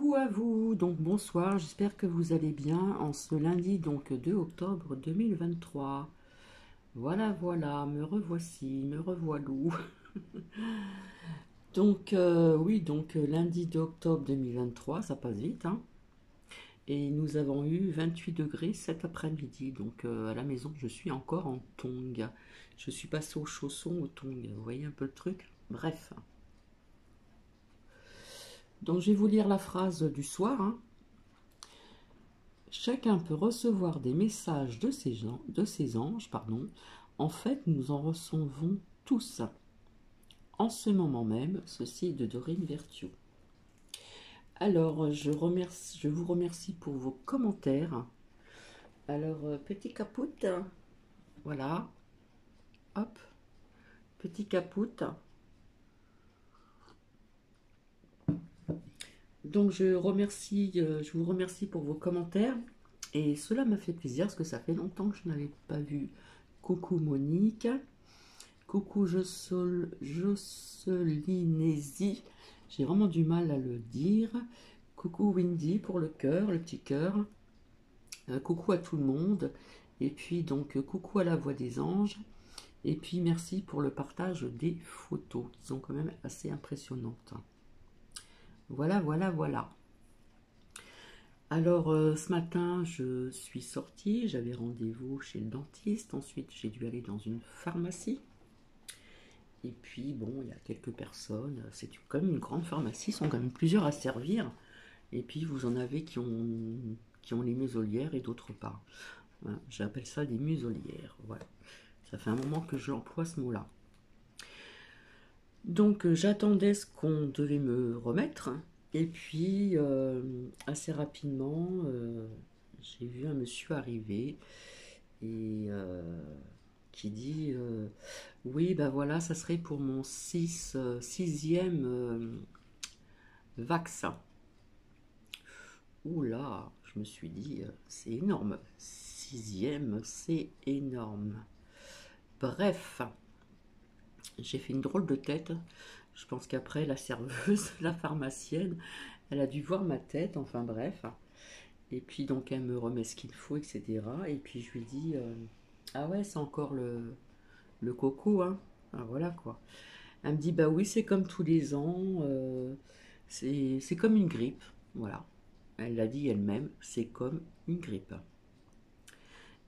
Coucou à vous, donc bonsoir, j'espère que vous allez bien en ce lundi donc 2 octobre 2023. Voilà, voilà, me revoici, me revoilou. Donc oui, donc lundi 2 octobre 2023, ça passe vite, hein. Et nous avons eu 28 degrés cet après-midi, donc à la maison je suis encore en tongs. Je suis passé aux chaussons, aux tongs, vous voyez un peu le truc? Bref. Donc je vais vous lire la phrase du soir, hein. Chacun peut recevoir des messages de ses anges, pardon. En fait, nous en recevons tous. En ce moment même, ceci est de Dorine Vertuo. Alors, je vous remercie pour vos commentaires. Alors, petit caput, voilà, hop, petit caput. Donc, je vous remercie pour vos commentaires. Et cela m'a fait plaisir parce que ça fait longtemps que je n'avais pas vu. Coucou Monique. Coucou Josselinésie, j'ai vraiment du mal à le dire. Coucou Windy pour le cœur, le petit cœur. Coucou à tout le monde. Et puis donc coucou à la voix des anges. Et puis merci pour le partage des photos qui sont quand même assez impressionnantes. Voilà, voilà, voilà. Alors ce matin je suis sortie, j'avais rendez-vous chez le dentiste. Ensuite j'ai dû aller dans une pharmacie. Et puis, bon, il y a quelques personnes. C'est quand même une grande pharmacie, ils sont quand même plusieurs à servir. Et puis, vous en avez qui ont les muselières et d'autres pas. Voilà, j'appelle ça des muselières. Voilà. Ça fait un moment que j'emploie ce mot-là. Donc, j'attendais ce qu'on devait me remettre. Et puis, assez rapidement, j'ai vu un monsieur arriver. Et qui dit oui, ben voilà, ça serait pour mon sixième vax. Oula, je me suis dit, c'est énorme. Sixième, c'est énorme. Bref, j'ai fait une drôle de tête. Je pense qu'après, la serveuse, la pharmacienne, elle a dû voir ma tête, enfin bref. Et puis donc, elle me remet ce qu'il faut, etc. Et puis je lui dis, ah ouais, c'est encore le coco, hein. Ah, voilà quoi. Elle me dit, bah oui, c'est comme tous les ans, c'est comme une grippe, voilà. Elle l'a dit elle-même, c'est comme une grippe.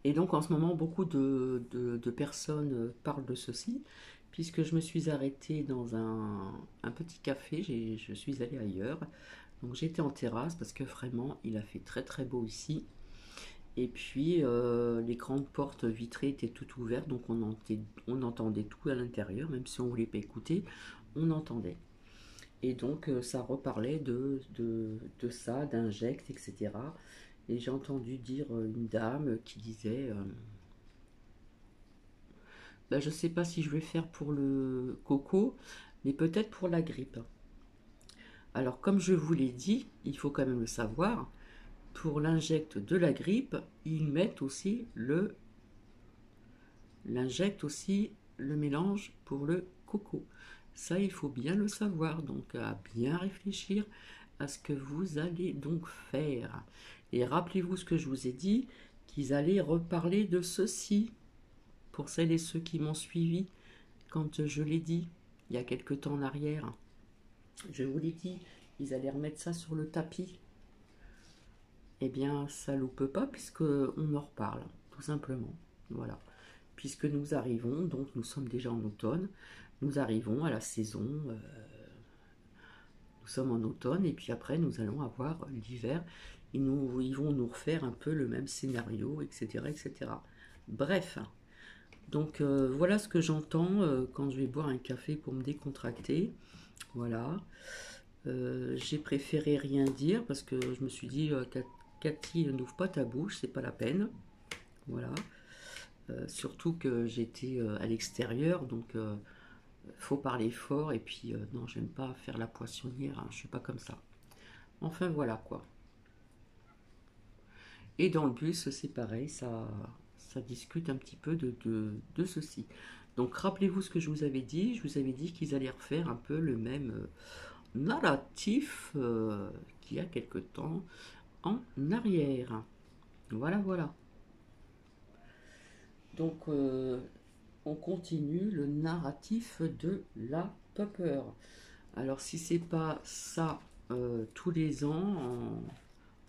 Et donc en ce moment, beaucoup de personnes parlent de ceci, puisque je me suis arrêtée dans un petit café, je suis allée ailleurs. Donc j'étais en terrasse parce que vraiment, il a fait très très beau ici. Et puis les grandes portes vitrées étaient toutes ouvertes, donc on entendait tout à l'intérieur, même si on ne voulait pas écouter, on entendait. Et donc ça reparlait de ça, d'injects, etc. Et j'ai entendu dire une dame qui disait bah, je ne sais pas si je vais faire pour le coco, mais peut-être pour la grippe. Alors comme je vous l'ai dit, il faut quand même le savoir, pour l'injecte de la grippe, ils mettent aussi le mélange pour le coco. Ça, il faut bien le savoir, donc à bien réfléchir à ce que vous allez donc faire. Et rappelez-vous ce que je vous ai dit, qu'ils allaient reparler de ceci, pour celles et ceux qui m'ont suivi quand je l'ai dit, il y a quelque temps en arrière. Je vous l'ai dit, ils allaient remettre ça sur le tapis. Eh bien, ça loupe pas, puisqu'on en reparle, tout simplement. Voilà. Puisque nous arrivons, donc nous sommes déjà en automne, nous arrivons à la saison, nous sommes en automne, et puis après nous allons avoir l'hiver, ils vont nous refaire un peu le même scénario, etc. etc. Bref, donc voilà ce que j'entends quand je vais boire un café pour me décontracter. Voilà. J'ai préféré rien dire parce que je me suis dit, Cathy, n'ouvre pas ta bouche, c'est pas la peine. Voilà. Surtout que j'étais à l'extérieur, donc faut parler fort. Et puis, non, j'aime pas faire la poissonnière, hein, je suis pas comme ça. Enfin, voilà quoi. Et dans le bus, c'est pareil, ça discute un petit peu de ceci. Donc, rappelez-vous ce que je vous avais dit. Je vous avais dit qu'ils allaient refaire un peu le même. narratif qu'il y a quelque temps en arrière. Voilà, voilà. Donc, on continue le narratif de la peur. Alors, si c'est pas ça tous les ans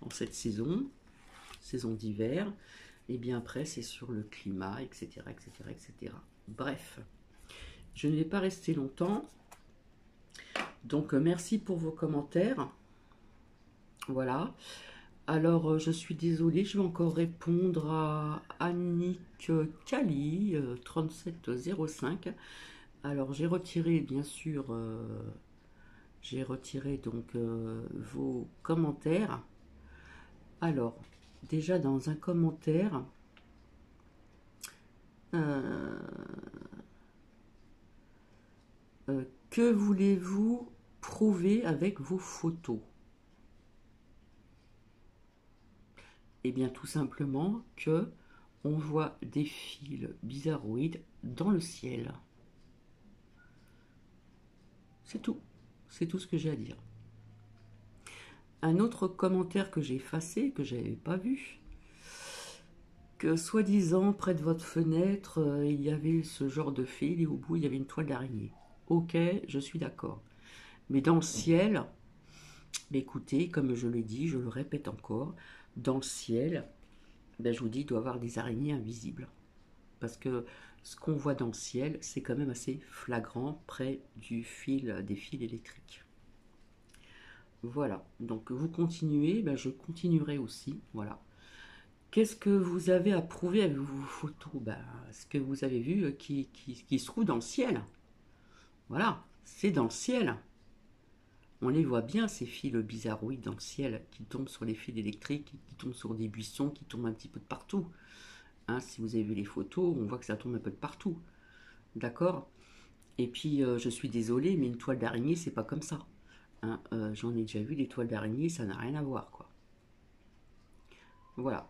en cette saison, saison d'hiver, et bien après c'est sur le climat, etc., etc., etc. Bref, je ne vais pas rester longtemps. Donc, merci pour vos commentaires. Voilà. Alors, je suis désolée, je vais encore répondre à Annick Kali, 3705. Alors, j'ai retiré, bien sûr, j'ai retiré donc vos commentaires. Alors, déjà dans un commentaire, euh, que voulez-vous prouver avec vos photos? Eh bien, tout simplement que on voit des fils bizarroïdes dans le ciel. C'est tout. C'est tout ce que j'ai à dire. Un autre commentaire que j'ai effacé, que je n'avais pas vu, que soi-disant, près de votre fenêtre, il y avait ce genre de fil et au bout, il y avait une toile d'araignée. Ok, je suis d'accord. Mais dans le ciel, écoutez, comme je le dis, je le répète encore, dans le ciel, ben, je vous dis, il doit y avoir des araignées invisibles. Parce que ce qu'on voit dans le ciel, c'est quand même assez flagrant près du fil, des fils électriques. Voilà, donc vous continuez, ben je continuerai aussi, voilà. Qu'est-ce que vous avez à prouver avec vos photos? Ben, ce que vous avez vu qui se trouve dans le ciel. Voilà, c'est dans le ciel. On les voit bien, ces fils bizarroïdes dans le ciel, qui tombent sur les fils électriques, qui tombent sur des buissons, qui tombent un petit peu de partout. Hein, si vous avez vu les photos, on voit que ça tombe un peu de partout. D'accord? Et puis, je suis désolée, mais une toile d'araignée, c'est pas comme ça. Hein, j'en ai déjà vu des toiles d'araignée, ça n'a rien à voir, quoi. Voilà.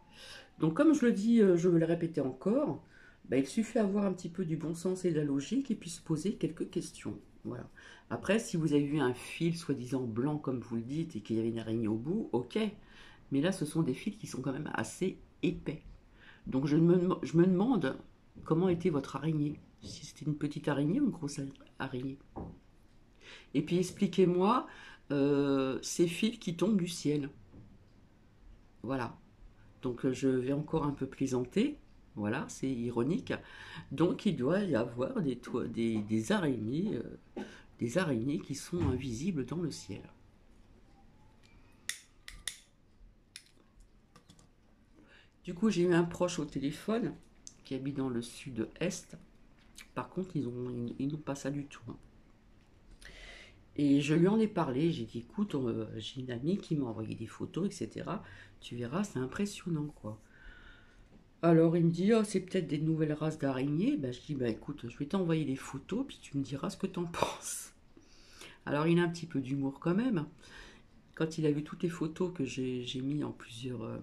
Donc, comme je le dis, je veux le répéter encore, bah, il suffit d'avoir un petit peu du bon sens et de la logique et puis se poser quelques questions. Voilà. Après, si vous avez vu un fil soi-disant blanc, comme vous le dites, et qu'il y avait une araignée au bout, ok. Mais là, ce sont des fils qui sont quand même assez épais. Donc, je me demande comment était votre araignée. Si c'était une petite araignée ou une grosse araignée. Et puis, expliquez-moi ces fils qui tombent du ciel. Voilà. Donc je vais encore un peu plaisanter, voilà, c'est ironique. Donc il doit y avoir des araignées qui sont invisibles dans le ciel. Du coup, j'ai eu un proche au téléphone qui habite dans le sud-est. Par contre, ils n'ont pas ça du tout. Hein. Et je lui en ai parlé, j'ai dit, écoute, j'ai une amie qui m'a envoyé des photos, etc. Tu verras, c'est impressionnant, quoi. Alors il me dit, oh, c'est peut-être des nouvelles races d'araignées. Ben, je dis, bah écoute, je vais t'envoyer les photos, puis tu me diras ce que t'en penses. Alors il a un petit peu d'humour quand même. Quand il a vu toutes les photos que j'ai mis en plusieurs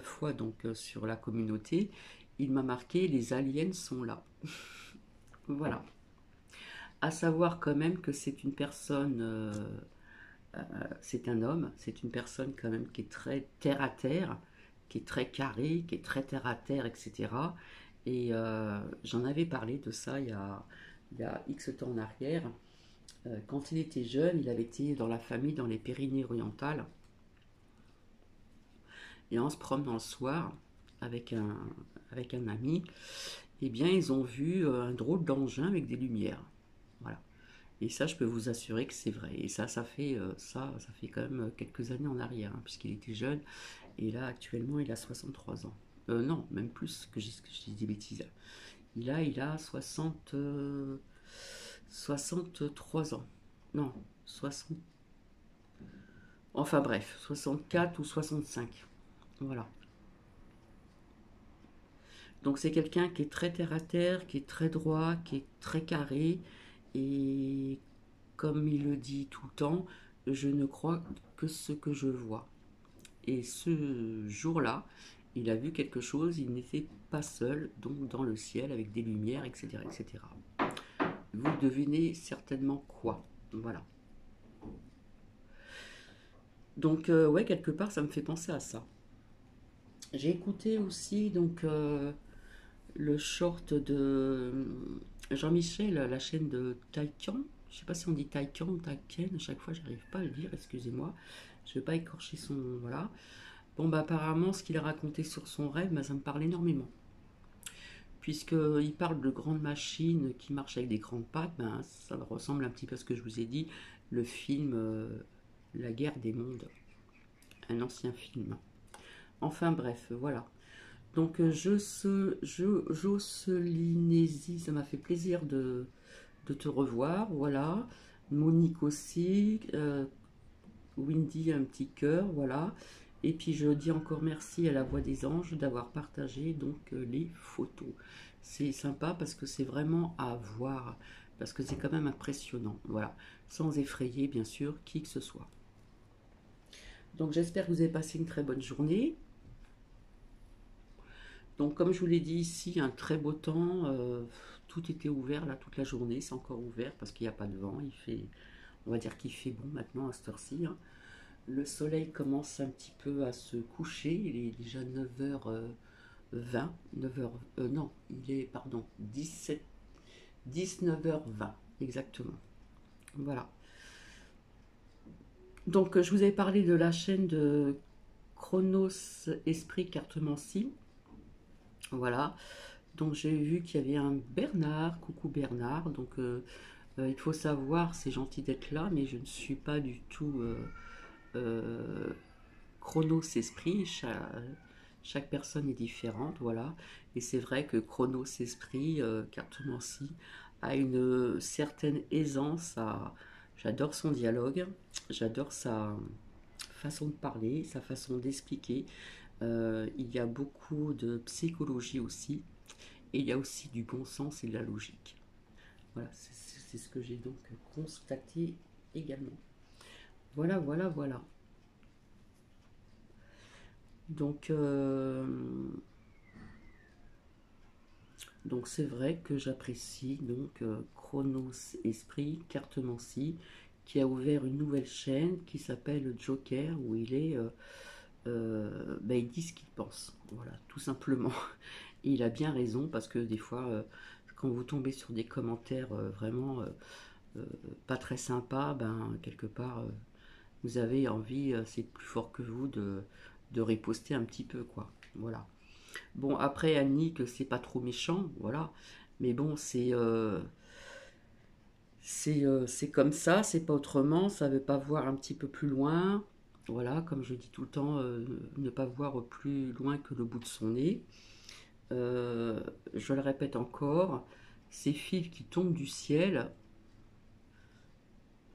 fois donc, sur la communauté, il m'a marqué, les aliens sont là. Voilà. À savoir quand même que c'est une personne, c'est un homme, c'est une personne quand même qui est très terre à terre, qui est très carré, qui est très terre à terre, etc. Et j'en avais parlé de ça il y a X temps en arrière. Quand il était jeune, il avait été dans la famille dans les Pyrénées-Orientales. Et en se promenant le soir avec un ami, eh bien, ils ont vu un drôle d'engin avec des lumières. Voilà. Et ça, je peux vous assurer que c'est vrai. Et ça fait, ça fait quand même quelques années en arrière, hein, puisqu'il était jeune. Et là, actuellement, il a 63 ans. Non, même plus que je dis des bêtises. Il a 63 ans. Non, 60. Enfin bref, 64 ou 65. Voilà. Donc c'est quelqu'un qui est très terre à terre, qui est très droit, qui est très carré. Et comme il le dit tout le temps, je ne crois que ce que je vois. Et ce jour-là, il a vu quelque chose, il n'était pas seul, donc dans le ciel avec des lumières, etc. etc. Vous devinez certainement quoi? Voilà. Donc, ouais, quelque part, ça me fait penser à ça. J'ai écouté aussi, donc, le short de Jean-Michel, la chaîne de Taïkan. Je sais pas si on dit Taïkan ou Taïken, à chaque fois, j'arrive pas à le dire, excusez-moi. Je vais pas écorcher son... Voilà. Bon, bah, apparemment, ce qu'il a raconté sur son rêve, bah, ça me parle énormément. Puisqu'il parle de grandes machines qui marchent avec des grandes pattes, ben, ça ressemble un petit peu à ce que je vous ai dit, le film La guerre des mondes, un ancien film. Enfin bref, voilà. Donc Jocelynésie, ça m'a fait plaisir de te revoir, voilà. Monique aussi, Windy un petit cœur, voilà. Et puis je dis encore merci à la Voix des Anges d'avoir partagé donc les photos. C'est sympa parce que c'est vraiment à voir, parce que c'est quand même impressionnant, voilà. Sans effrayer bien sûr qui que ce soit. Donc j'espère que vous avez passé une très bonne journée. Donc comme je vous l'ai dit ici, un très beau temps, tout était ouvert là toute la journée, c'est encore ouvert parce qu'il n'y a pas de vent, il fait, on va dire qu'il fait bon maintenant à cette heure-ci, hein. Le soleil commence un petit peu à se coucher, il est déjà 9h20, 9h, non, il est, pardon, 19h20, exactement. Voilà. Donc, je vous avais parlé de la chaîne de Chronos Esprit Cartomancie. Voilà. Donc, j'ai vu qu'il y avait un Bernard. Coucou Bernard. Donc, il faut savoir, c'est gentil d'être là, mais je ne suis pas du tout euh, Chronos Esprit. Chaque personne est différente, voilà. Et c'est vrai que Chronos Esprit, Cartomancie, a une certaine aisance à... J'adore son dialogue, j'adore sa façon de parler, sa façon d'expliquer. Il y a beaucoup de psychologie aussi, et il y a aussi du bon sens et de la logique. Voilà, c'est ce que j'ai donc constaté également. Voilà, voilà, voilà. Donc, donc c'est vrai que j'apprécie donc Chronos Esprit Cartomancie qui a ouvert une nouvelle chaîne qui s'appelle Joker où il est ben, il dit ce qu'il pense, voilà, tout simplement. Et il a bien raison parce que des fois quand vous tombez sur des commentaires vraiment euh, pas très sympas, ben quelque part vous avez envie, c'est plus fort que vous de riposter un petit peu quoi. Voilà. Bon, après, Annick, c'est pas trop méchant, voilà. Mais bon, c'est comme ça, c'est pas autrement. Ça veut pas voir un petit peu plus loin. Voilà, comme je dis tout le temps, ne pas voir plus loin que le bout de son nez. Euh, je le répète encore, ces fils qui tombent du ciel,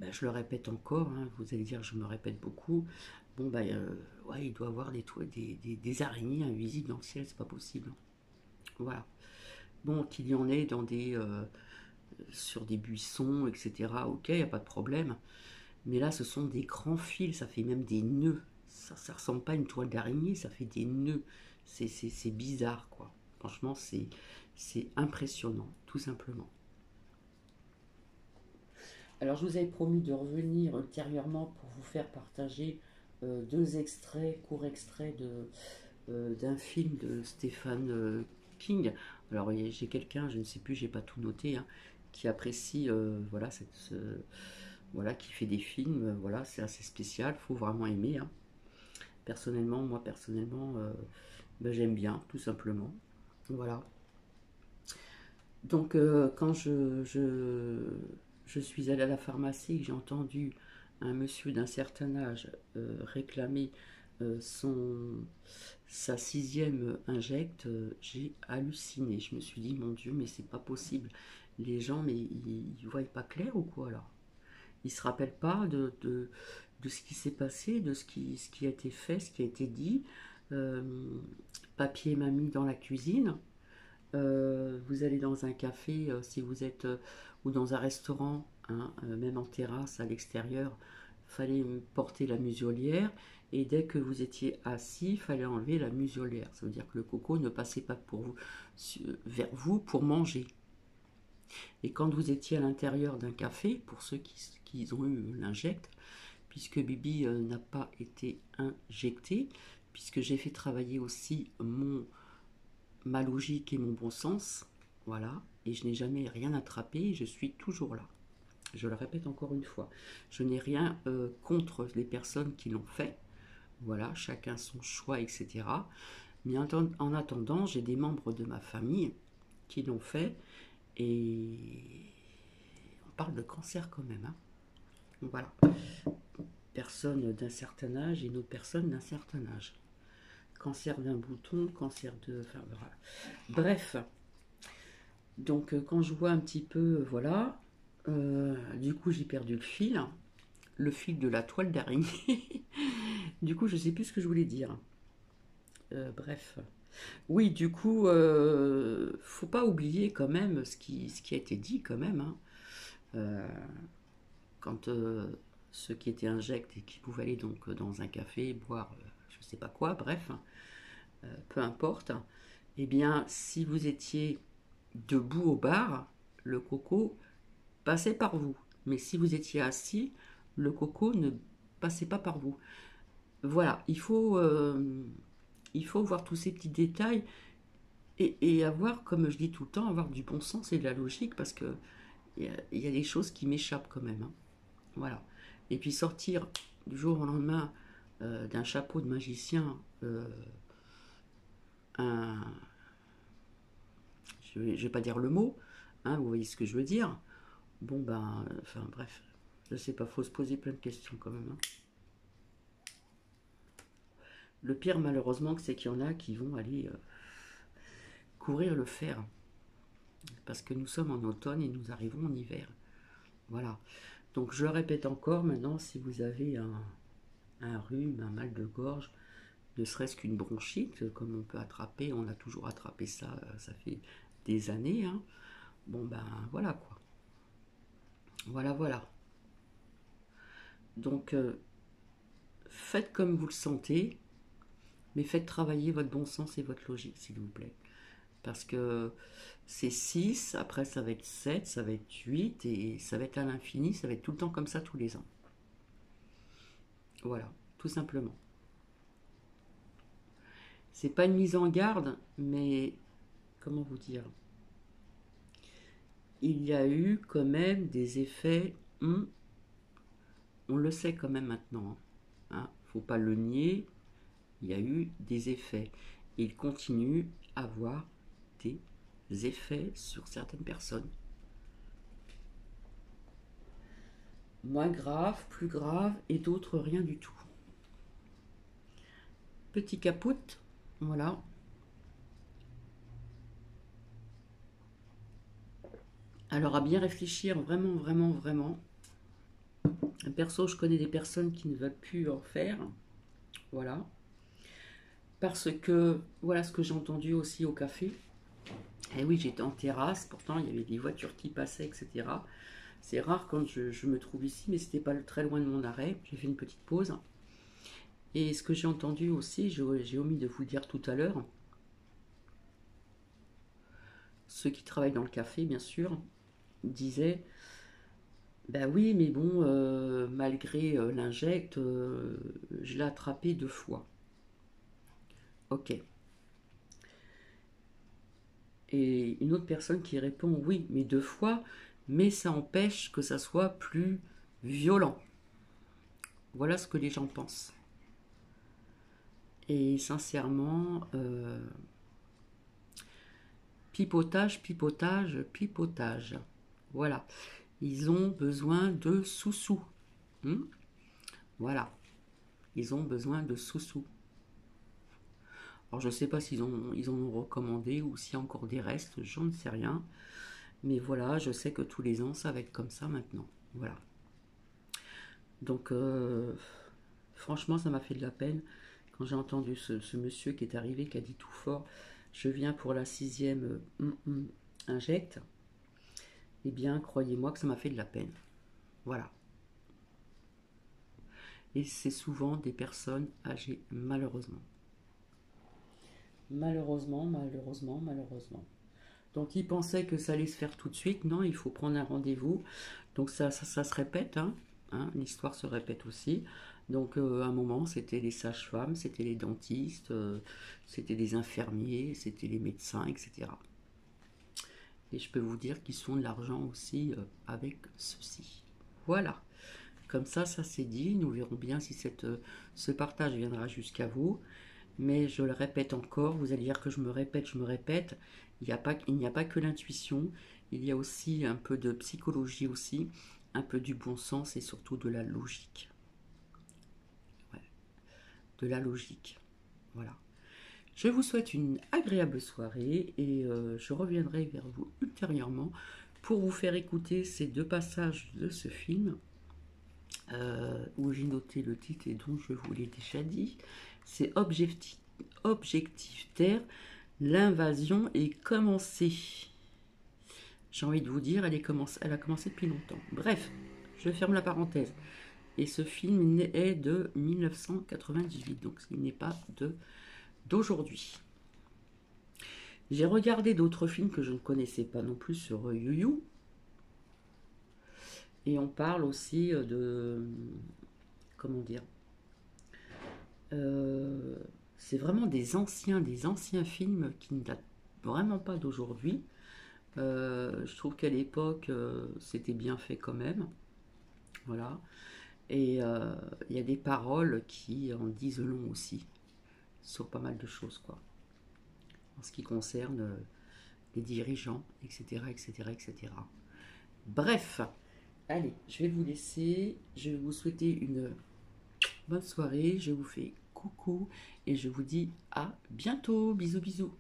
ben, je le répète encore, hein, vous allez dire je me répète beaucoup. Bon, ben, ouais, il doit y avoir des araignées invisibles dans le ciel, c'est pas possible. Voilà. Bon, qu'il y en ait dans sur des buissons, etc. Ok, il n'y a pas de problème. Mais là, ce sont des grands fils, ça fait même des nœuds. Ça ressemble pas à une toile d'araignée, ça fait des nœuds. C'est bizarre, quoi. Franchement, c'est impressionnant, tout simplement. Alors, je vous avais promis de revenir ultérieurement pour vous faire partager deux extraits, courts extraits d'un film de Stephen King. Alors j'ai quelqu'un, je ne sais plus, j'ai pas tout noté, hein, qui apprécie, voilà, voilà, qui fait des films, voilà, c'est assez spécial, faut vraiment aimer, hein. Personnellement, moi personnellement, ben, j'aime bien, tout simplement. Voilà. Donc quand je suis allée à la pharmacie, j'ai entendu un monsieur d'un certain âge réclamer son, sa sixième injecte, j'ai halluciné. Je me suis dit, mon Dieu, mais c'est pas possible. Les gens, mais ils voient pas clair ou quoi alors? Ils se rappellent pas de ce qui s'est passé, de ce qui a été fait, ce qui a été dit. Euh, Papier m'a mis dans la cuisine. Vous allez dans un café, si vous êtes, ou dans un restaurant, hein, même en terrasse, à l'extérieur, fallait porter la muselière. Et dès que vous étiez assis, il fallait enlever la muselière. Ça veut dire que le coco ne passait pas pour vous, vers vous pour manger. Et quand vous étiez à l'intérieur d'un café, pour ceux qui ont eu l'injecte, puisque Bibi n'a pas été injecté, puisque j'ai fait travailler aussi ma logique et mon bon sens, voilà, et je n'ai jamais rien attrapé, je suis toujours là. Je le répète encore une fois, je n'ai rien contre les personnes qui l'ont fait, voilà, chacun son choix, etc. Mais en attendant, j'ai des membres de ma famille qui l'ont fait, et on parle de cancer quand même, hein. Voilà, personne d'un certain âge et une autre personne d'un certain âge. Cancer d'un bouton, cancer de... Enfin, voilà. Bref, donc quand je vois un petit peu, voilà, du coup j'ai perdu le fil de la toile d'araignée. Du coup je sais plus ce que je voulais dire. Bref. Oui, du coup, faut pas oublier quand même ce qui a été dit quand même, hein. Euh, quand ceux qui étaient injectés et qui pouvaient aller donc dans un café, boire je sais pas quoi, bref, peu importe, eh bien, si vous étiez debout au bar, le coco passait par vous. Mais si vous étiez assis, le coco ne passait pas par vous. Voilà, il faut voir tous ces petits détails et avoir, comme je dis tout le temps, avoir du bon sens et de la logique parce que il y a des choses qui m'échappent quand même, hein. Voilà. Et puis sortir du jour au lendemain d'un chapeau de magicien un, je vais pas dire le mot, hein, vous voyez ce que je veux dire. Bon ben, enfin bref, je sais pas, faut se poser plein de questions quand même, hein. Le pire malheureusement, c'est qu'il y en a qui vont aller courir le fer, parce que nous sommes en automne et nous arrivons en hiver. Voilà. Donc je le répète encore, maintenant, si vous avez un rhume, un mal de gorge, ne serait-ce qu'une bronchite, comme on peut attraper, on a toujours attrapé ça, ça fait des années, hein. Bon ben voilà quoi. Voilà, voilà. Donc faites comme vous le sentez, mais faites travailler votre bon sens et votre logique, s'il vous plaît. Parce que c'est 6, après ça va être 7, ça va être 8, et ça va être à l'infini, ça va être tout le temps comme ça tous les ans. Voilà, tout simplement. C'est pas une mise en garde, mais comment vous dire, il y a eu quand même des effets, on le sait quand même maintenant, hein, faut pas le nier, il y a eu des effets. Et il continue à avoir des effets sur certaines personnes. Moins graves, plus graves, et d'autres rien du tout. Petit capote, voilà. Alors à bien réfléchir, vraiment, vraiment, vraiment. Perso, je connais des personnes qui ne veulent plus en faire, voilà. Parce que, voilà ce que j'ai entendu aussi au café. Et oui, j'étais en terrasse, pourtant il y avait des voitures qui passaient, etc. C'est rare quand je me trouve ici, mais c'était pas très loin de mon arrêt. J'ai fait une petite pause. Et ce que j'ai entendu aussi, j'ai omis de vous dire tout à l'heure, ceux qui travaillent dans le café, bien sûr, disaient, ben oui, mais bon, malgré l'injecte, je l'ai attrapé 2 fois. Ok. Et une autre personne qui répond, oui, mais 2 fois, mais ça empêche que ça soit plus violent. Voilà ce que les gens pensent. Et sincèrement, pipotage, pipotage, pipotage. Voilà. Ils ont besoin de sous-sous. Voilà. Ils ont besoin de sous-sous. Alors je ne sais pas s'ils ils en ont recommandé ou s'il y a encore des restes, j'en ne sais rien. Mais voilà, je sais que tous les ans, ça va être comme ça maintenant. Voilà. Donc, franchement, ça m'a fait de la peine quand j'ai entendu ce monsieur qui est arrivé, qui a dit tout fort, je viens pour la 6e injecte. Eh bien, croyez-moi que ça m'a fait de la peine. Voilà. Et c'est souvent des personnes âgées, malheureusement. Malheureusement, malheureusement, malheureusement. Donc ils pensaient que ça allait se faire tout de suite. Non, il faut prendre un rendez-vous. Donc ça se répète, hein, l'histoire se répète aussi. Donc à un moment, c'était les sages-femmes, c'était les dentistes, c'était les infirmiers, c'était les médecins, etc. Et je peux vous dire qu'ils sont de l'argent aussi avec ceci. Voilà. Comme ça c'est dit. Nous verrons bien si ce partage viendra jusqu'à vous. Mais je le répète encore, vous allez dire que je me répète. Il n'y a pas que l'intuition, il y a aussi un peu de psychologie aussi, un peu du bon sens et surtout de la logique. Ouais, de la logique. Voilà. Je vous souhaite une agréable soirée et je reviendrai vers vous ultérieurement pour vous faire écouter ces deux passages de ce film où j'ai noté le titre et dont je vous l'ai déjà dit. C'est Objectif Terre, l'invasion est commencée. J'ai envie de vous dire, elle a commencé depuis longtemps. Bref, je ferme la parenthèse. Et ce film est de 1998, donc il n'est pas d'aujourd'hui. J'ai regardé d'autres films que je ne connaissais pas non plus sur YouYou. Et on parle aussi de... Comment dire c'est vraiment des anciens films qui ne datent vraiment pas d'aujourd'hui. Je trouve qu'à l'époque, c'était bien fait quand même. Voilà. Et il y a des paroles qui en disent long aussi, sur pas mal de choses, quoi. En ce qui concerne les dirigeants, etc., etc., etc. Bref, allez, je vais vous laisser. Je vais vous souhaiter une bonne soirée. Je vous fais coucou et je vous dis à bientôt. Bisous, bisous.